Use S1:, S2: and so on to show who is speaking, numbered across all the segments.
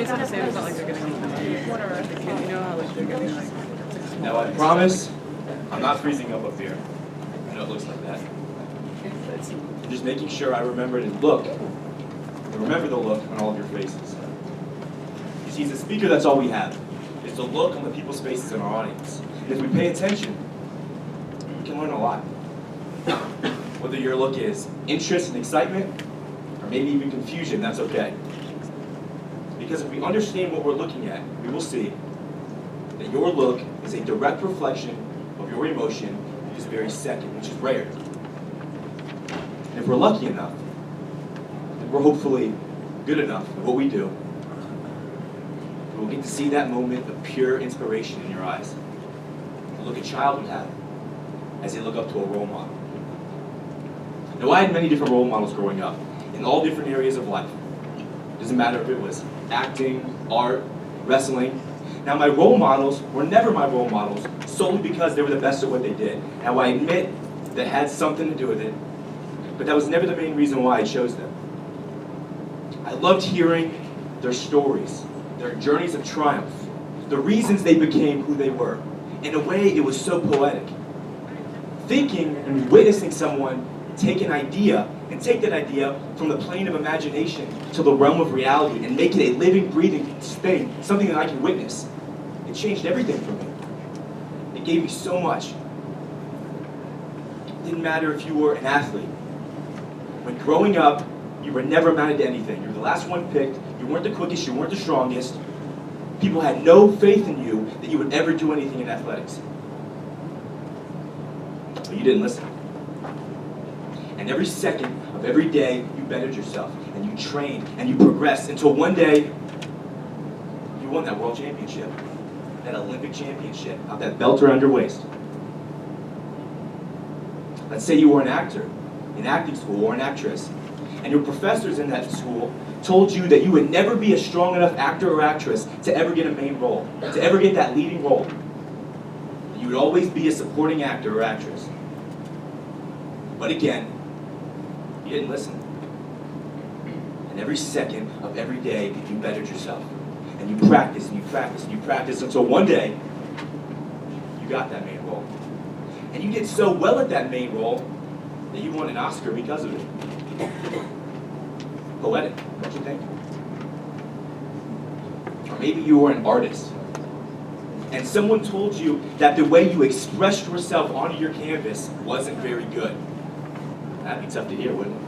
S1: it's not the same. It's not like they're getting on the kid, you know how like they're getting like.
S2: Now I promise, I'm not freezing up here. I know it looks like that. I'm just making sure I remember to look. Remember the look on all of your faces. You see, as a speaker, that's all we have. It's the look on the people's faces in our audience. And if we pay attention, we can learn a lot. Whether your look is interest and excitement, or maybe even confusion, that's okay. Because if we understand what we're looking at, we will see that your look is a direct reflection of your emotion this very second, which is rare. And if we're lucky enough, and we're hopefully good enough at what we do, we'll get to see that moment of pure inspiration in your eyes. The look a child would have as they look up to a role model. Now, I had many different role models growing up in all different areas of life. It doesn't matter if it was acting, art, wrestling. Now, my role models were never my role models solely because they were the best at what they did. Now, I admit that had something to do with it, but that was never the main reason why I chose them. I loved hearing their stories, their journeys of triumph, the reasons they became who they were. In a way, it was so poetic. Thinking and witnessing someone take an idea and take that idea from the plane of imagination to the realm of reality and make it a living, breathing thing, something that I can witness. It changed everything for me. It gave me so much. It didn't matter if you were an athlete. When growing up, you were never amounted to anything. You were the last one picked. You weren't the quickest. You weren't the strongest. People had no faith in you that you would ever do anything in athletics. But you didn't listen. And every second of every day, you bettered yourself, and you trained, and you progressed until one day, you won that world championship, that Olympic championship, out that belt around your waist. Let's say you were an actor in acting school or an actress, and your professors in that school told you that you would never be a strong enough actor or actress to ever get a main role, to ever get that leading role. You would always be a supporting actor or actress. But again, you didn't listen. And every second of every day, you bettered yourself. And you practiced, and you practiced, and you practiced until one day, you got that main role. And you did so well at that main role that you won an Oscar because of it. Poetic, don't you think? Or maybe you were an artist, and someone told you that the way you expressed yourself onto your canvas wasn't very good. That'd be tough to hear, wouldn't it?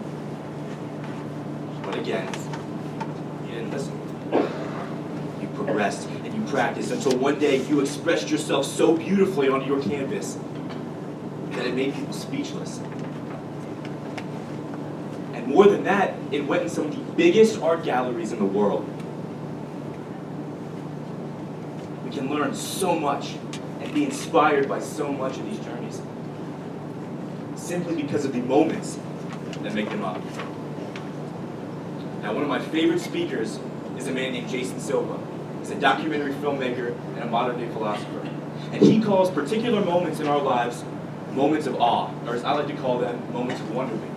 S2: But again, you didn't listen. You progressed and you practiced until one day you expressed yourself so beautifully onto your canvas that it made people speechless. And more than that, it went in some of the biggest art galleries in the world. We can learn so much and be inspired by so much of these journeys, simply because of the moments that make them up. Now, one of my favorite speakers is a man named Jason Silva. He's a documentary filmmaker and a modern-day philosopher. And he calls particular moments in our lives moments of awe, or as I like to call them, moments of wonderment.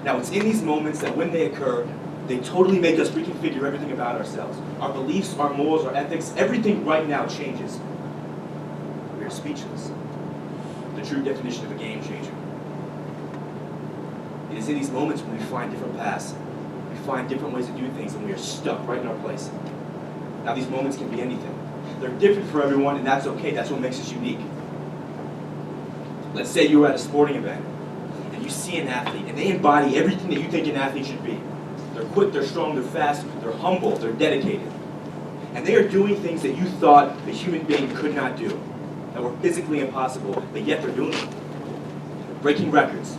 S2: Now, it's in these moments that when they occur, they totally make us reconfigure everything about ourselves. Our beliefs, our morals, our ethics, everything right now changes. We are speechless. The true definition of a game changer. It is in these moments when we find different paths. We find different ways to do things, and we are stuck right in our place. Now, these moments can be anything. They're different for everyone, and that's okay. That's what makes us unique. Let's say you were at a sporting event, and you see an athlete, and they embody everything that you think an athlete should be. They're quick, they're strong, they're fast, they're humble, they're dedicated. And they are doing things that you thought a human being could not do, that were physically impossible, but yet they're doing it. Breaking records.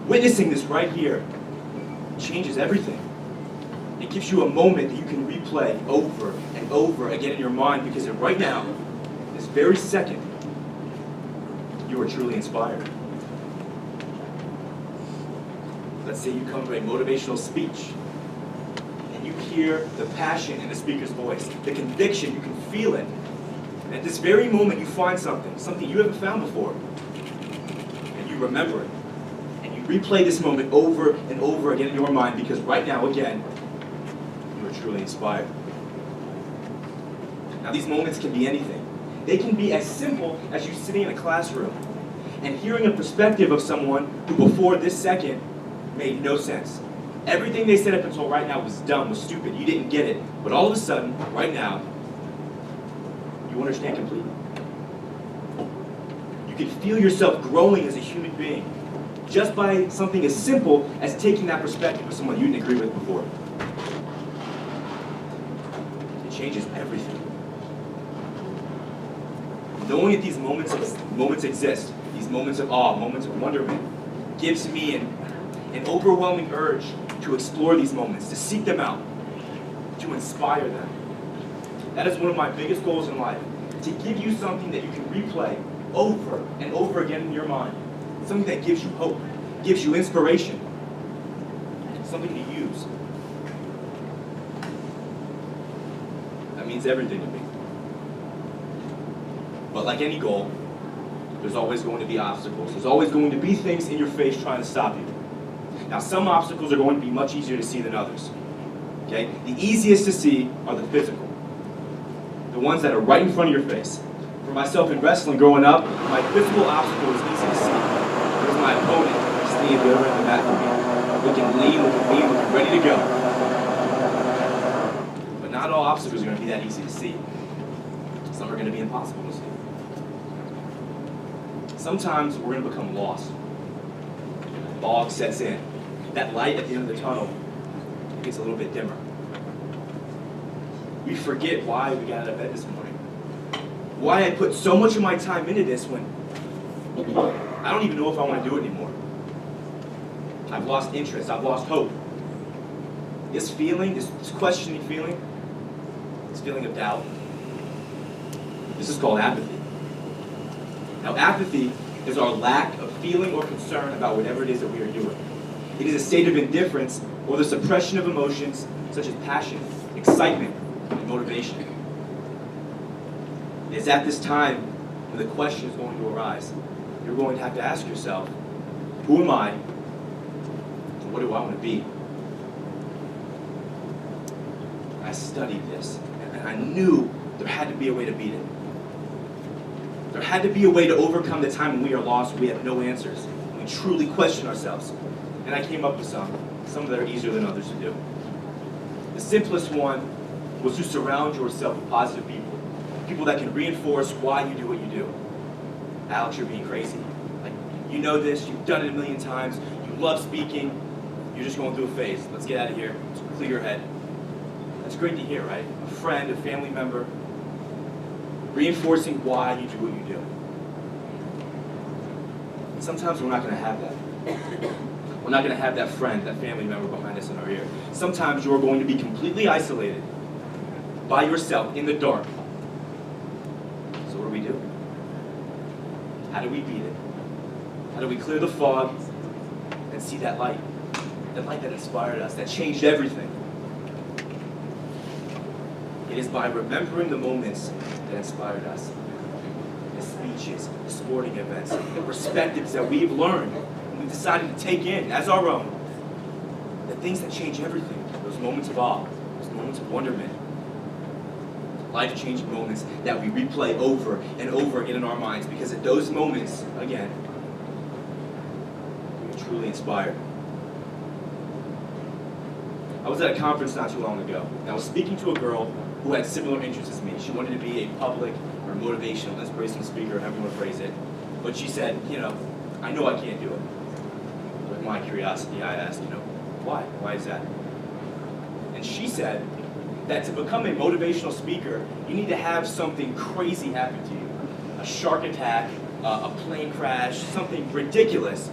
S2: Witnessing this right here changes everything. It gives you a moment that you can replay over and over again in your mind, because right now, this very second, you are truly inspired. Let's say you come to a motivational speech, and you hear the passion in the speaker's voice, the conviction, you can feel it. And at this very moment, you find something you haven't found before, and you remember it. And you replay this moment over and over again in your mind, because right now, again, you are truly inspired. Now, these moments can be anything. They can be as simple as you sitting in a classroom and hearing a perspective of someone who before this second made no sense. Everything they said up until right now was dumb, was stupid, you didn't get it. But all of a sudden, right now, you understand completely. You can feel yourself growing as a human being just by something as simple as taking that perspective of someone you didn't agree with before. It changes everything. Knowing that these moments exist, these moments of awe, moments of wonderment, gives me an overwhelming urge to explore these moments, to seek them out, to inspire them. That is one of my biggest goals in life, to give you something that you can replay over and over again in your mind. Something that gives you hope, gives you inspiration, something to use. That means everything to me. But like any goal, there's always going to be obstacles. There's always going to be things in your face trying to stop you. Now, some obstacles are going to be much easier to see than others. Okay? The easiest to see are the physical. The ones that are right in front of your face. For myself in wrestling growing up, my physical obstacle was easy to see. There's my opponent standing there in the mat for me, looking lean, looking mean, looking ready to go. But not all obstacles are going to be that easy to see. Some are going to be impossible to see. Sometimes we're going to become lost. Fog sets in. That light at the end of the tunnel gets a little bit dimmer. We forget why we got out of bed this morning. Why I put so much of my time into this when I don't even know if I want to do it anymore. I've lost interest. I've lost hope. This feeling, this questioning feeling, this feeling of doubt, this is called apathy. Now, apathy is our lack of feeling or concern about whatever it is that we are doing. It is a state of indifference or the suppression of emotions such as passion, excitement, and motivation. It is at this time when the question is going to arise. You're going to have to ask yourself, who am I, and what do I want to be? I studied this, and I knew there had to be a way to beat it. There had to be a way to overcome the time when we are lost, we have no answers, when we truly question ourselves. And I came up with some that are easier than others to do. The simplest one was to surround yourself with positive people. People that can reinforce why you do what you do. Alex, you're being crazy. Like, you know this, you've done it a million times, you love speaking, you're just going through a phase. Let's get out of here, let's clear your head. That's great to hear, right? A friend, a family member, reinforcing why you do what you do. And sometimes we're not going to have that. We're not going to have that friend, that family member behind us in our ear. Sometimes you're going to be completely isolated by yourself in the dark. So what do? How do we beat it? How do we clear the fog and see that light? That light that inspired us, that changed everything. It is by remembering the moments that inspired us. The speeches, the sporting events, the perspectives that we've learned and we've decided to take in as our own. The things that change everything. Those moments of awe, those moments of wonderment. Life-changing moments that we replay over and over again in our minds, because at those moments, again, we are truly inspired. I was at a conference not too long ago, and I was speaking to a girl who had similar interests as me. She wanted to be a public or motivational, inspirational speaker, however you want to phrase it. But she said, I know I can't do it. With my curiosity, I asked, why? Why is that? And she said that to become a motivational speaker, you need to have something crazy happen to you. A shark attack, a plane crash, something ridiculous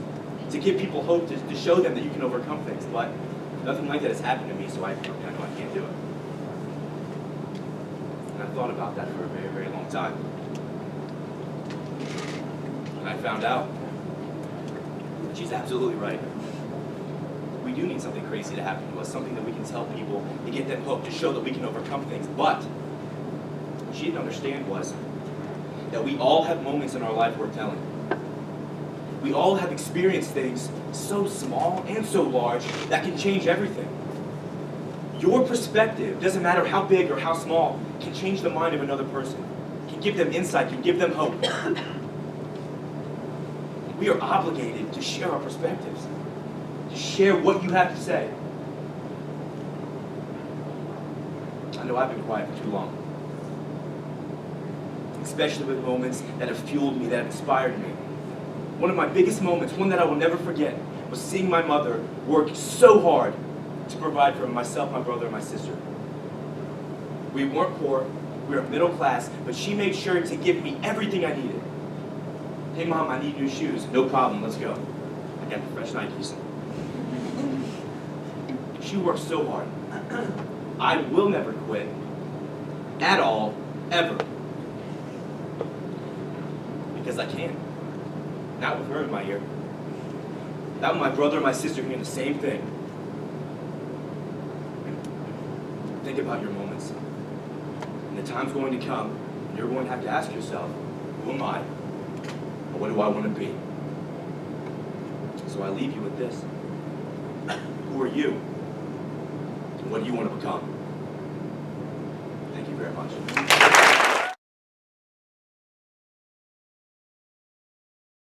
S2: to give people hope, to show them that you can overcome things. But nothing like that has happened to me, so I know I can't do it. And I thought about that for a very, very long time. And I found out that she's absolutely right. We do need something crazy to happen to us, something that we can tell people to get them hooked, to show that we can overcome things. But what she didn't understand was that we all have moments in our life worth telling. We all have experienced things so small and so large that can change everything. Your perspective, doesn't matter how big or how small, can change the mind of another person, can give them insight, can give them hope. We are obligated to share our perspectives, to share what you have to say. I know I've been quiet for too long, especially with moments that have fueled me, that have inspired me. One of my biggest moments, one that I will never forget, was seeing my mother work so hard to provide for myself, my brother, and my sister. We weren't poor, we were middle class, but she made sure to give me everything I needed. Hey Mom, I need new shoes. No problem, let's go. I got the fresh Nikes. She worked so hard. I will never quit. At all, ever. Because I can't. Not with her in my ear. Not with my brother and my sister doing the same thing. Think about your moments. And the time's going to come, and you're going to have to ask yourself, who am I? Or what do I want to be? So I leave you with this. Who are you? And what do you want to become? Thank you very much.